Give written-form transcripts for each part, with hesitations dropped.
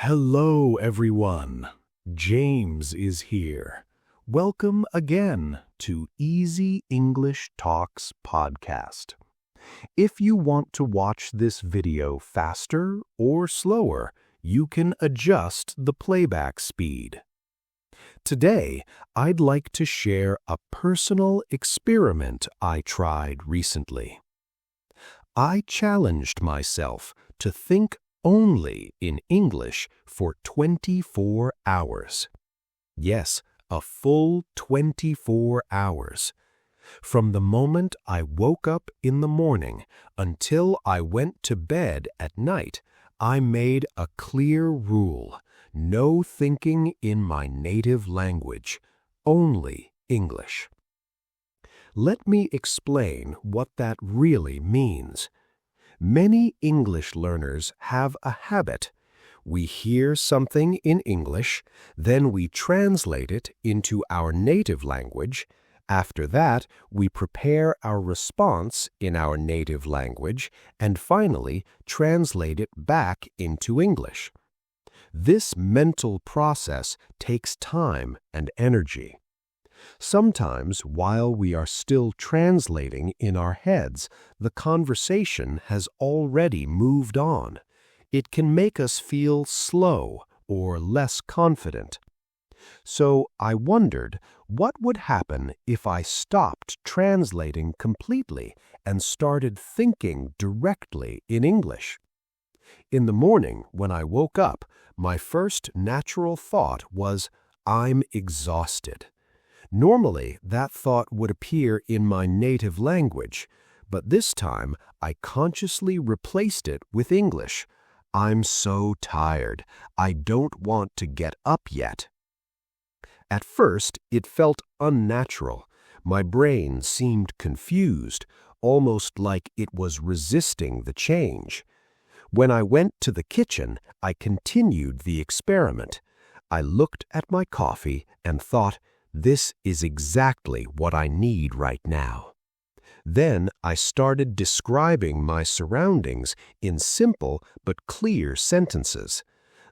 Hello, everyone. James is here. Welcome again to Easy English Talks podcast. If you want to watch this video faster or slower, you can adjust the playback speed. Today, I'd like to share a personal experiment I tried recently. I challenged myself to think only in English for 24 hours. Yes, a full 24 hours. From the moment I woke up in the morning until I went to bed at night, I made a clear rule: no thinking in my native language, only English. Let me explain what that really means. Many English learners have a habit. We hear something in English, then we translate it into our native language. After that, we prepare our response in our native language, and finally translate it back into English. This mental process takes time and energy. Sometimes, while we are still translating in our heads, the conversation has already moved on. It can make us feel slow or less confident. So I wondered, what would happen if I stopped translating completely and started thinking directly in English? In the morning, when I woke up, my first natural thought was, "I'm exhausted." Normally, that thought would appear in my native language, but this time I consciously replaced it with English. "I'm so tired. I don't want to get up yet." At first, it felt unnatural. My brain seemed confused, almost like it was resisting the change. When I went to the kitchen, I continued the experiment. I looked at my coffee and thought, "This is exactly what I need right now." Then I started describing my surroundings in simple but clear sentences.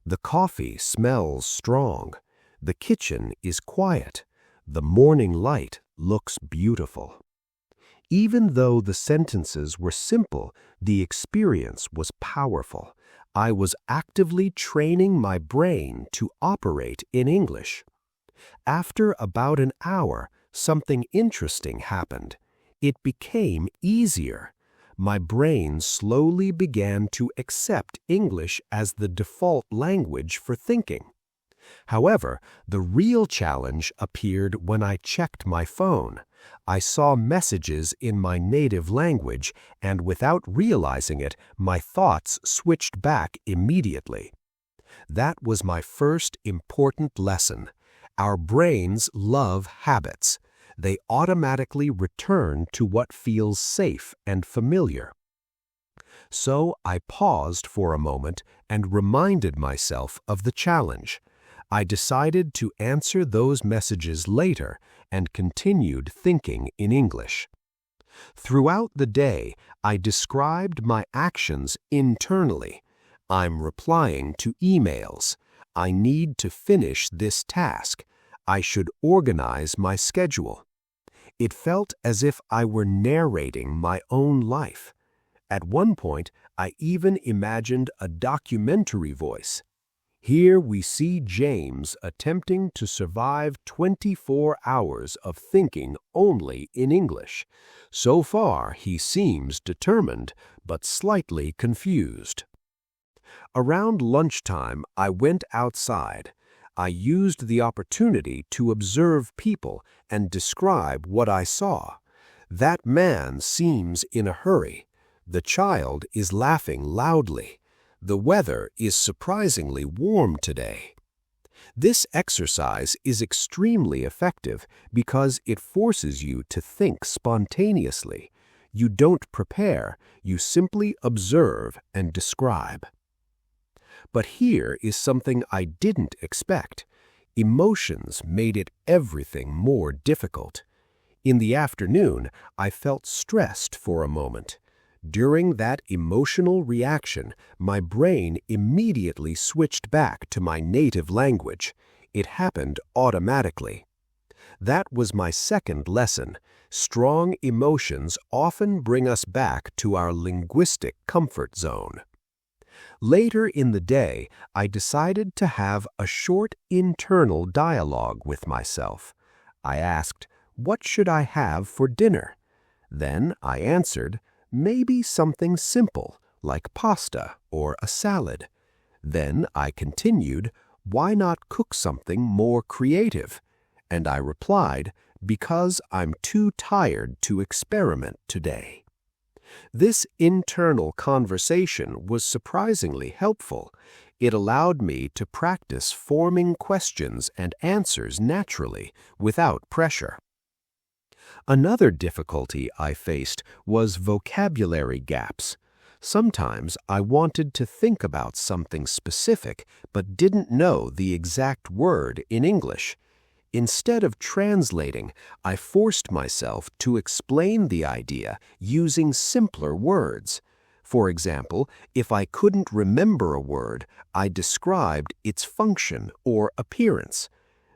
The coffee smells strong. The kitchen is quiet. The morning light looks beautiful. Even though the sentences were simple, the experience was powerful. I was actively training my brain to operate in English. After about an hour, something interesting happened. It became easier. My brain slowly began to accept English as the default language for thinking. However, the real challenge appeared when I checked my phone. I saw messages in my native language, and without realizing it, my thoughts switched back immediately. That was my first important lesson. Our brains love habits. They automatically return to what feels safe and familiar. So I paused for a moment and reminded myself of the challenge. I decided to answer those messages later and continued thinking in English. Throughout the day, I described my actions internally. I'm replying to emails. I need to finish this task. I should organize my schedule. It felt as if I were narrating my own life. At one point, I even imagined a documentary voice. Here we see James attempting to survive 24 hours of thinking only in English. So far, he seems determined, but slightly confused. Around lunchtime, I went outside. I used the opportunity to observe people and describe what I saw. That man seems in a hurry. The child is laughing loudly. The weather is surprisingly warm today. This exercise is extremely effective because it forces you to think spontaneously. You don't prepare, you simply observe and describe. But here is something I didn't expect. Emotions made it everything more difficult. In the afternoon, I felt stressed for a moment. During that emotional reaction, my brain immediately switched back to my native language. It happened automatically. That was my second lesson. Strong emotions often bring us back to our linguistic comfort zone. Later in the day, I decided to have a short internal dialogue with myself. I asked, "What should I have for dinner?" Then I answered, "Maybe something simple, like pasta or a salad." Then I continued, "Why not cook something more creative?" And I replied, "Because I'm too tired to experiment today." This internal conversation was surprisingly helpful. It allowed me to practice forming questions and answers naturally, without pressure. Another difficulty I faced was vocabulary gaps. Sometimes I wanted to think about something specific but didn't know the exact word in English. Instead of translating, I forced myself to explain the idea using simpler words. For example, if I couldn't remember a word, I described its function or appearance.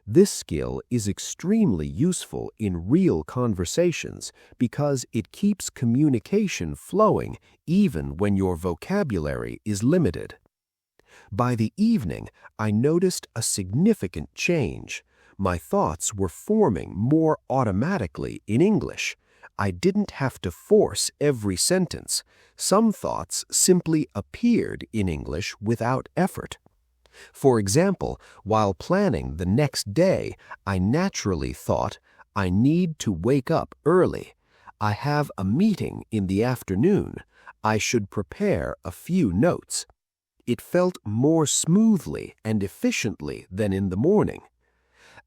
This skill is extremely useful in real conversations because it keeps communication flowing even when your vocabulary is limited. By the evening, I noticed a significant change. My thoughts were forming more automatically in English. I didn't have to force every sentence. Some thoughts simply appeared in English without effort. For example, while planning the next day, I naturally thought, "I need to wake up early. I have a meeting in the afternoon. I should prepare a few notes." It felt more smoothly and efficiently than in the morning.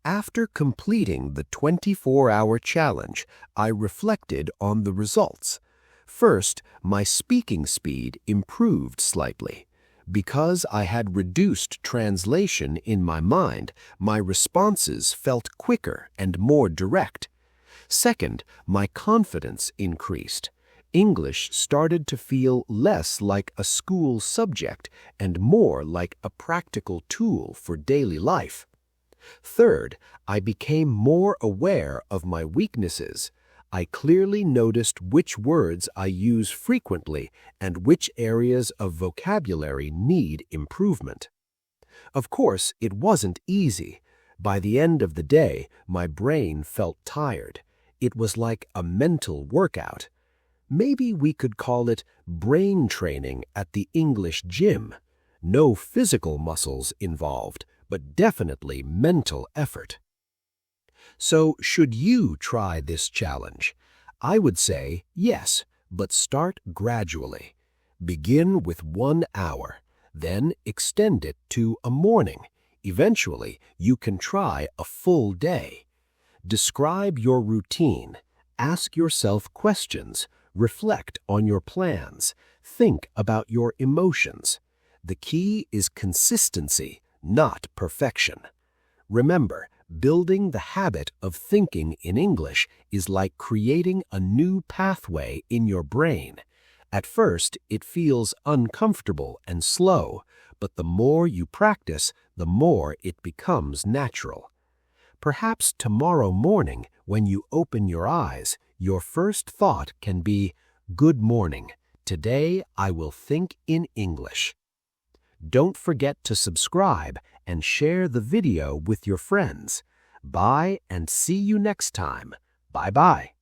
After completing the 24-hour challenge, I reflected on the results. First, my speaking speed improved slightly. Because I had reduced translation in my mind, my responses felt quicker and more direct. Second, my confidence increased. English started to feel less like a school subject and more like a practical tool for daily life. Third, I became more aware of my weaknesses. I clearly noticed which words I use frequently and which areas of vocabulary need improvement. Of course, it wasn't easy. By the end of the day, my brain felt tired. It was like a mental workout. Maybe we could call it brain training at the English gym. No physical muscles involved, but definitely mental effort. So, should you try this challenge? I would say yes, but start gradually. Begin with 1 hour, then extend it to a morning. Eventually, you can try a full day. Describe your routine. Ask yourself questions. Reflect on your plans. Think about your emotions. The key is consistency, not perfection. Remember, building the habit of thinking in English is like creating a new pathway in your brain. At first, it feels uncomfortable and slow, but the more you practice, the more it becomes natural. Perhaps tomorrow morning, when you open your eyes, your first thought can be, "Good morning. Today I will think in English." Don't forget to subscribe and share the video with your friends. Bye and see you next time. Bye-bye.